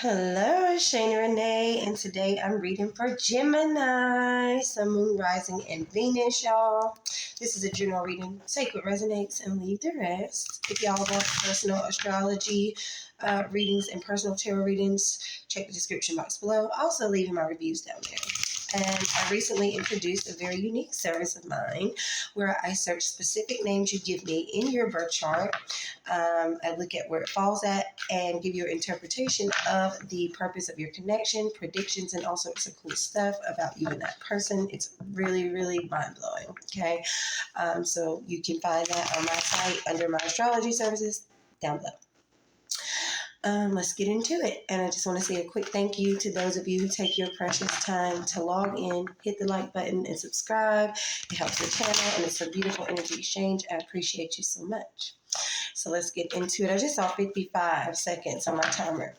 Hello, it's Shana Renee, and today I'm reading for Gemini, Sun, Moon, Rising, and Venus, y'all. This is a general reading. Take what resonates and leave the rest. If y'all want personal astrology readings and personal tarot readings, check the description box below. Also, leaving my reviews down there. And I recently introduced a very unique service of mine where I search specific names you give me in your birth chart. I look at where it falls at and give you an interpretation of the purpose of your connection, predictions, and all sorts of cool stuff about you and that person. It's really, really mind-blowing, okay? So you can find that on my site under my astrology services down below. Let's get into it. And I just want to say a quick thank you to those of you who take your precious time to log in, hit the like button, and subscribe. It helps the channel, and it's a beautiful energy exchange. I appreciate you so much. So let's get into it. I just saw 55 seconds on my timer.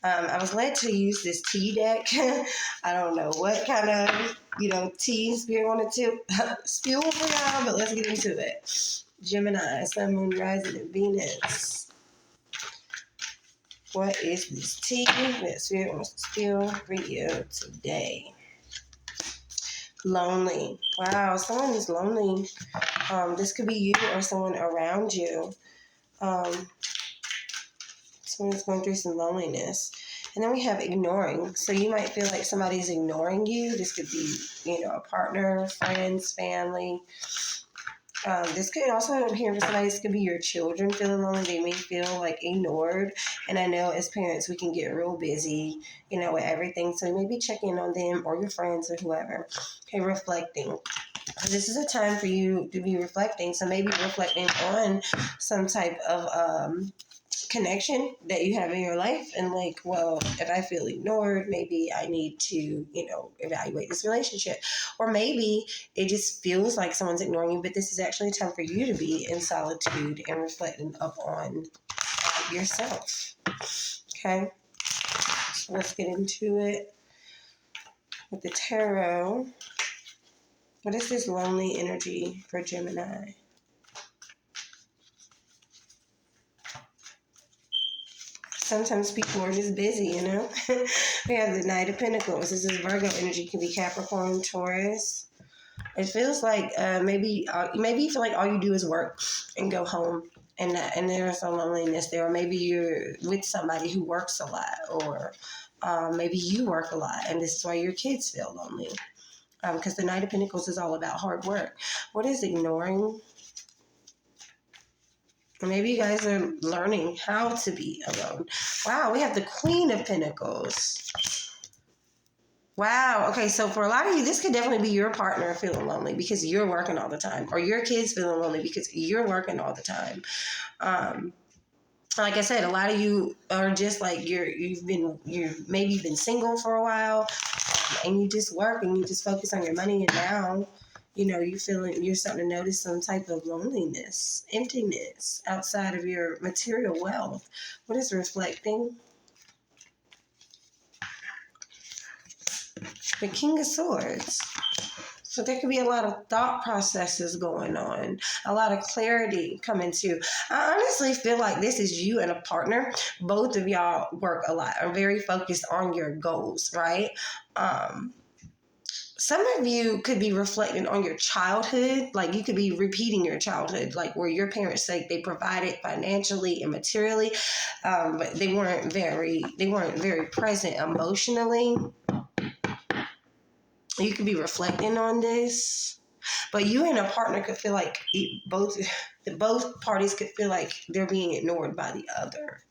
I was led to use this tea deck. I don't know what kind of, tea Spirit wanted to spew for y'all, but let's get into it. Gemini, Sun, Moon, Rising, and Venus. What is this tea that Spirit wants to spill for you today? Lonely. Wow, someone is lonely. This could be you or someone around you. Someone's going through some loneliness. And then we have ignoring. So you might feel like somebody's ignoring you. This could be, a partner, friends, family. This could also, I'm hearing for somebody, this could be your children feeling lonely. They may feel like ignored. And I know as parents, we can get real busy, with everything. So you may be checking on them or your friends or whoever. Okay, reflecting. This is a time for you to be reflecting. So maybe reflecting on some type of connection that you have in your life, and like, well, if I feel ignored, maybe I need to, evaluate this relationship. Or maybe it just feels like someone's ignoring you, but this is actually a time for you to be in solitude and reflecting up on yourself. Okay, so let's get into it with the tarot. What is this lonely energy for Gemini? Sometimes people are just busy, We have the Knight of Pentacles. This is Virgo energy. It can be Capricorn, Taurus. It feels like maybe you feel like all you do is work and go home, and there's a loneliness there. Or maybe you're with somebody who works a lot, or maybe you work a lot, and this is why your kids feel lonely. Because the Knight of Pentacles is all about hard work. What is ignoring? Maybe you guys are learning how to be alone. Wow, we have the Queen of Pentacles. Wow. Okay, so for a lot of you, this could definitely be your partner feeling lonely because you're working all the time, or your kids feeling lonely because you're working all the time. Like I said, a lot of you are just like you've maybe been single for a while, and you just work and you just focus on your money, and now you're starting to notice some type of loneliness, emptiness outside of your material wealth. What is reflecting? The King of Swords. So there could be a lot of thought processes going on, a lot of clarity coming to. I honestly feel like this is you and a partner. Both of y'all work a lot, are very focused on your goals, right? Some of you could be reflecting on your childhood. Like you could be repeating your childhood, like where your parents say they provided financially and materially, but they weren't very present emotionally. You could be reflecting on this, but you and a partner could feel like both parties could feel like they're being ignored by the other.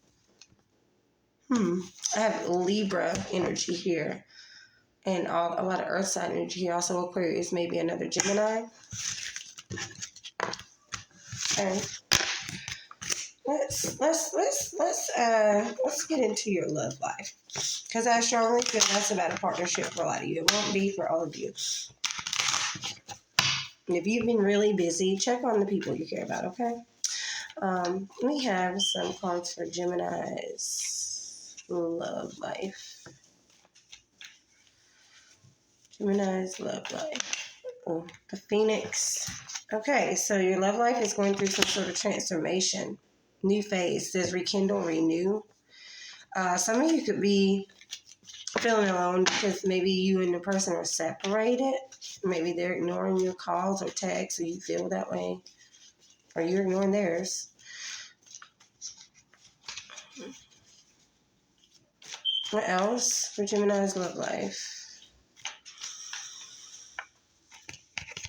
I have Libra energy here. And a lot of earth sign energy here. Also Aquarius, maybe another Gemini. Okay. Let's get into your love life, because I strongly feel that's about a partnership for a lot of you. It won't be for all of you. And if you've been really busy, check on the people you care about. Okay. We have some cards for Gemini's love life. Gemini's love life. Oh, the Phoenix. Okay, so your love life is going through some sort of transformation. New phase. Says rekindle, renew. Some of you could be feeling alone because maybe you and the person are separated. Maybe they're ignoring your calls or texts, or you feel that way, or you're ignoring theirs. What else for Gemini's love life?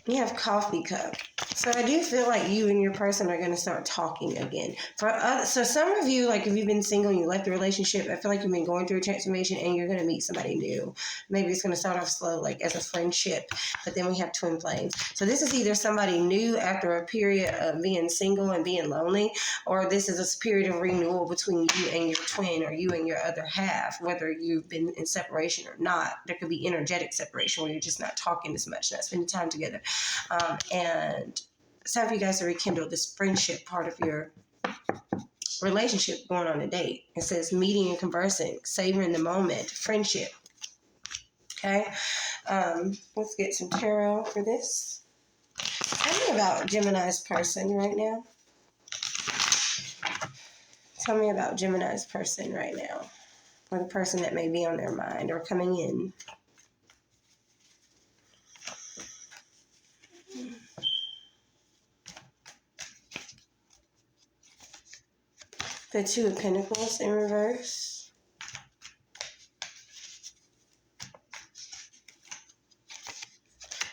You have coffee cup. So I do feel like you and your person are going to start talking again. So some of you, like if you've been single and you left the relationship, I feel like you've been going through a transformation and you're going to meet somebody new. Maybe it's going to start off slow, like as a friendship, but then we have twin flames. So this is either somebody new after a period of being single and being lonely, or this is a period of renewal between you and your twin, or you and your other half, whether you've been in separation or not. There could be energetic separation where you're just not talking as much, not spending time together. And it's time for you guys to rekindle this friendship part of your relationship going on a date. It says meeting and conversing, savoring the moment, friendship. Okay? Let's get some tarot for this. Tell me about Gemini's person right now. Tell me about Gemini's person right now. Or the person that may be on their mind or coming in. The Two of Pentacles in reverse.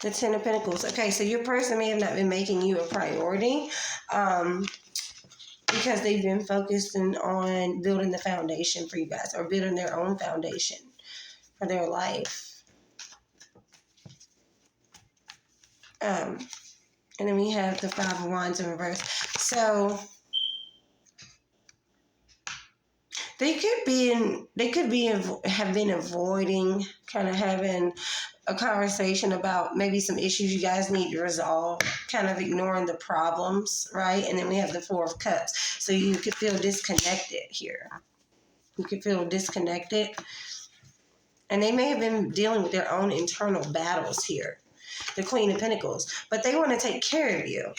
The Ten of Pentacles. Okay, so your person may have not been making you a priority because they've been focused on building the foundation for you guys, or building their own foundation for their life. And then we have the Five of Wands in reverse. So they could have been avoiding kind of having a conversation about maybe some issues you guys need to resolve, kind of ignoring the problems, right? And then we have the Four of Cups. So you could feel disconnected here. You could feel disconnected. And they may have been dealing with their own internal battles here. The Queen of Pentacles. But they want to take care of you.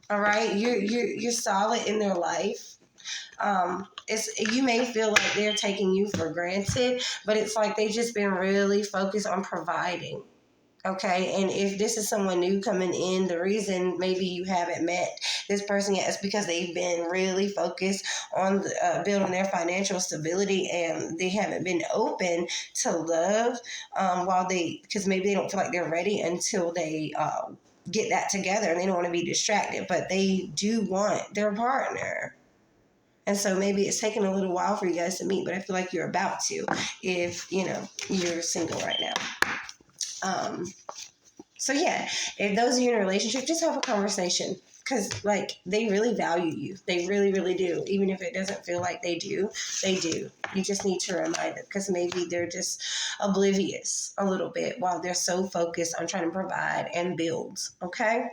All right? You're solid in their life. You may feel like they're taking you for granted, but it's like they've just been really focused on providing. Okay, and if this is someone new coming in, the reason maybe you haven't met this person yet is because they've been really focused on building their financial stability, and they haven't been open to love because maybe they don't feel like they're ready until they get that together, and they don't want to be distracted, but they do want their partner. And so maybe it's taking a little while for you guys to meet, but I feel like you're about to if, you're single right now. So yeah, if those of you in a relationship, just have a conversation, because they really value you. They really, really do. Even if it doesn't feel like they do, they do. You just need to remind them, because maybe they're just oblivious a little bit while they're so focused on trying to provide and build. Okay?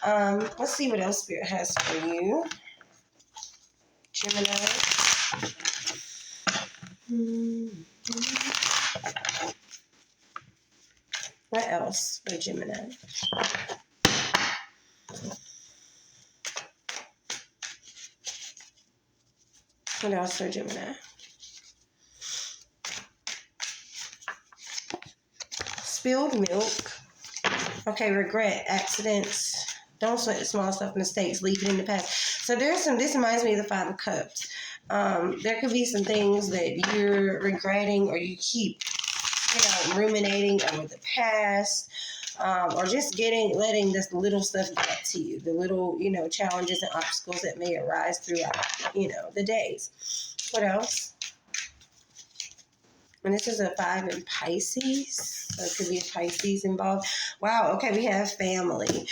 Let's see what else Spirit has for you. Gemini. What else for Gemini? What else for Gemini? Spilled milk. Okay, regret, accidents. Don't sweat the small stuff, mistakes, leave it in the past. So this reminds me of the Five of Cups. There could be some things that you're regretting, or you keep, ruminating over the past, or just letting this little stuff get to you, the little, challenges and obstacles that may arise throughout, the days. What else? And this is a 5 in Pisces. So it could be a Pisces involved. Wow. Okay. We have family,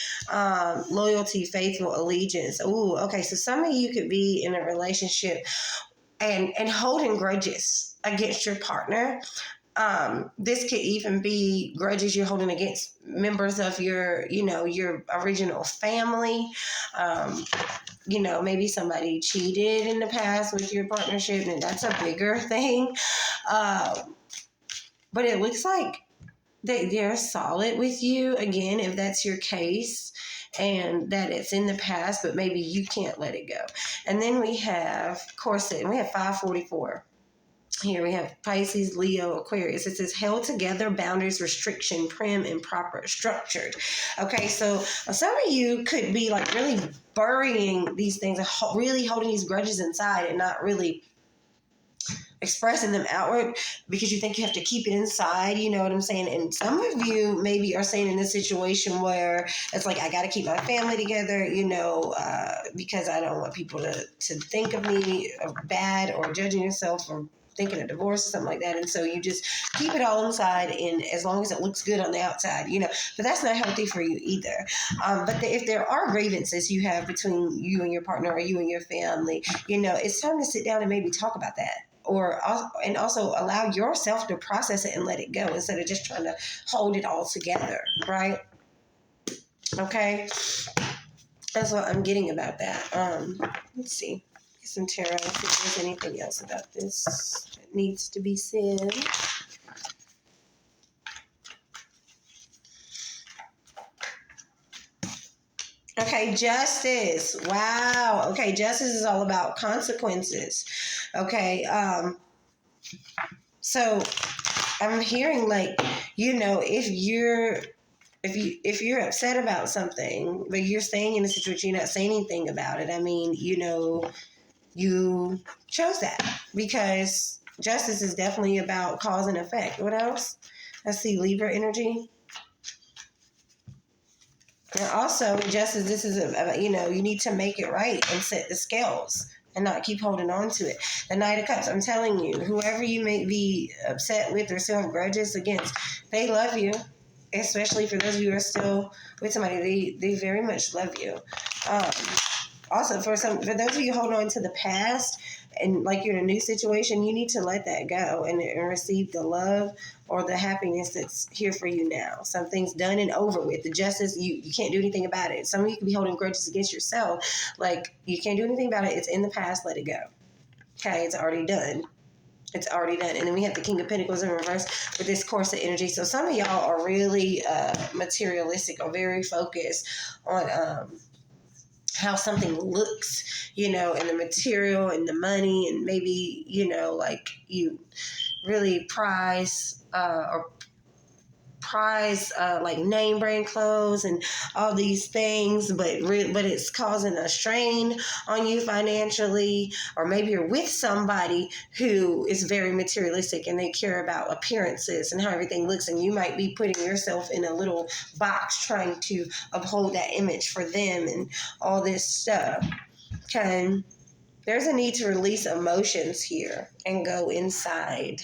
loyalty, faithful, allegiance. Ooh. Okay. So some of you could be in a relationship and holding grudges against your partner. This could even be grudges you're holding against members of your original family. Maybe somebody cheated in the past with your partnership, and that's a bigger thing. But it looks like they're solid with you, again, if that's your case, and that it's in the past, but maybe you can't let it go. And then we have corset, and we have 544. Here we have Pisces, Leo, Aquarius. It says held together, boundaries, restriction, prim, and proper, structured. Okay, so some of you could be like really burying these things, really holding these grudges inside and not really expressing them outward because you think you have to keep it inside, you know what I'm saying? And some of you maybe are saying in a situation where it's like, I got to keep my family together, you know, because I don't want people to think of me bad or judging yourself or thinking of divorce or something like that. And so you just keep it all inside, and as long as it looks good on the outside, you know, but that's not healthy for you either. But if there are grievances you have between you and your partner or you and your family, you know, it's time to sit down and maybe talk about that. And also allow yourself to process it and let it go instead of just trying to hold it all together, right? Okay, that's what I'm getting about that. Let's see, get some tarot. See if there's anything else about this that needs to be said. Okay, justice. Wow. Okay, justice is all about consequences. Okay. So I'm hearing like, you know, if you're upset about something, but you're staying in a situation, you're not saying anything about it. I mean, you know, you chose that because justice is definitely about cause and effect. What else? I see Libra energy. And also, justice, this is about, you know, you need to make it right and set the scales and not keep holding on to it. The Knight of Cups, I'm telling you, whoever you may be upset with or still have grudges against, they love you. Especially for those of you who are still with somebody, they very much love you. Also, for those of you holding on to the past and like you're in a new situation, you need to let that go and receive the love or the happiness that's here for you now. Something's done and over with. The justice, you can't do anything about it. Some of you could be holding grudges against yourself. Like, you can't do anything about it. It's in the past. Let it go. Okay, it's already done. It's already done. And then we have the King of Pentacles in reverse with this Corset energy. So some of y'all are really materialistic or very focused on how something looks, you know, and the material and the money, and maybe, you know, like you really prize like name brand clothes and all these things, but it's causing a strain on you financially. Or maybe you're with somebody who is very materialistic and they care about appearances and how everything looks, and you might be putting yourself in a little box trying to uphold that image for them and all this stuff. Okay, there's a need to release emotions here and go inside.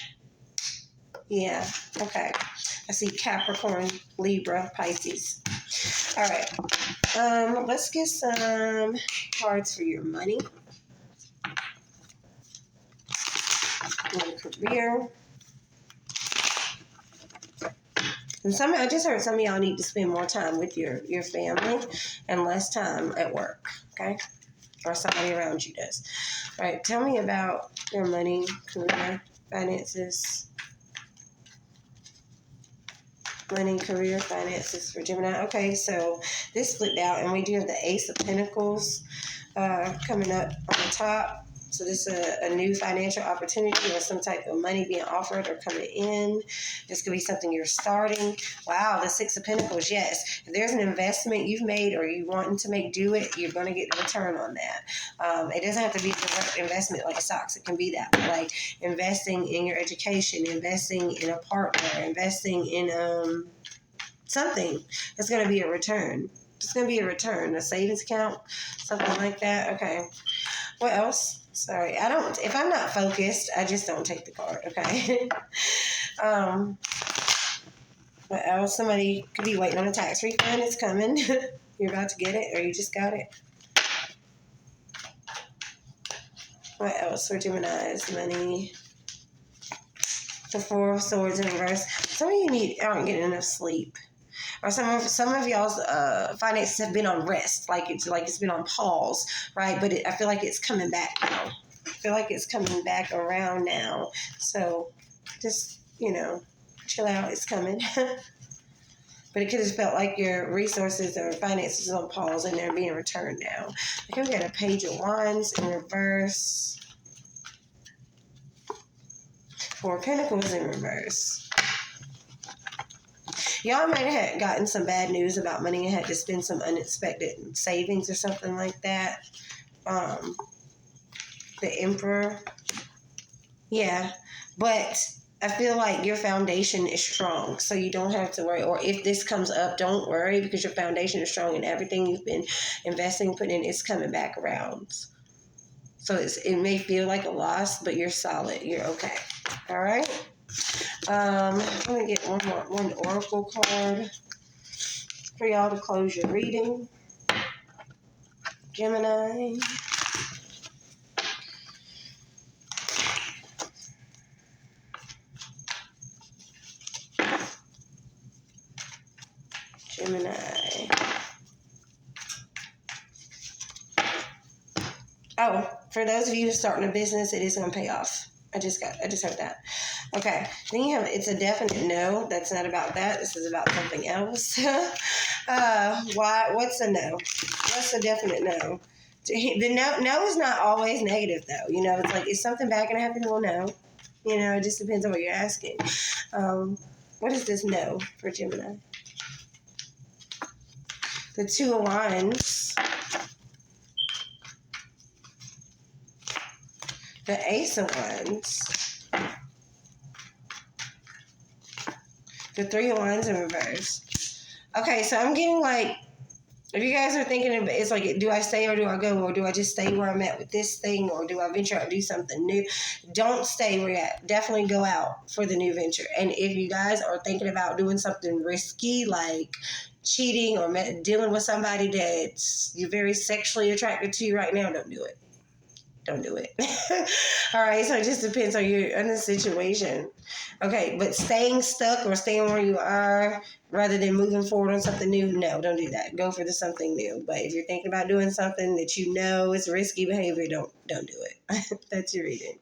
Yeah, okay. I see Capricorn, Libra, Pisces. All right. Let's get some cards for your money, your career. And I just heard some of y'all need to spend more time with your family and less time at work, okay? Or somebody around you does. All right, tell me about your money, career, finances. Money, career, finances for Gemini. Okay, so this flipped out, and we do have the Ace of Pentacles coming up on the top. So this is a new financial opportunity or some type of money being offered or coming in. This could be something you're starting. Wow, the Six of Pentacles, yes. If there's an investment you've made or you wanting to make, do it. You're going to get the return on that. It doesn't have to be a direct investment like stocks. It can be that, like investing in your education, investing in a partner, investing in something. It's going to be a return. It's going to be a return, a savings account, something like that. Okay. What else? Sorry, if I'm not focused, I just don't take the card, okay? What else? Somebody could be waiting on a tax refund. It's coming. You're about to get it, or you just got it. What else for Gemini's money? The Four of Swords in reverse. Some of you aren't getting enough sleep. Or some of y'all's finances have been on rest, like it's been on pause, right? But I feel like it's coming back now. I feel like it's coming back around now. So just, you know, chill out. It's coming. But it could have felt like your resources or finances on pause and they're being returned now. Okay, we got a Page of Wands in reverse. Four of Pentacles in reverse. Y'all might have gotten some bad news about money and had to spend some unexpected savings or something like that. The Emperor. Yeah. But I feel like your foundation is strong, so you don't have to worry. Or if this comes up, don't worry, because your foundation is strong and everything you've been investing, putting in, is coming back around. So it may feel like a loss, but you're solid. You're okay. All right. Let me get one oracle card for y'all to close your reading. Gemini. Gemini. Oh, for those of you who are starting a business, it is going to pay off. I just heard that. Okay. Then you have, it's a definite no. That's not about that. This is about something else. Why? What's a no? What's a definite no? The no is not always negative, though. You know, it's like, is something bad going to happen? Well, no. You know, it just depends on what you're asking. What is this no for Gemini? The Two of Wands. The Ace of Wands. The Three of Wands in reverse. Okay, so I'm getting like, if you guys are thinking, it's like, do I stay or do I go? Or do I just stay where I'm at with this thing? Or do I venture out and do something new? Don't stay where you're at. Definitely go out for the new venture. And if you guys are thinking about doing something risky, like cheating or dealing with somebody that's you're very sexually attracted to right now, don't do it. Don't do it. All right, so it just depends on the situation. Okay, but staying stuck or staying where you are rather than moving forward on something new, no, don't do that. Go for something new. But if you're thinking about doing something that you know is risky behavior, don't do it. That's your reading.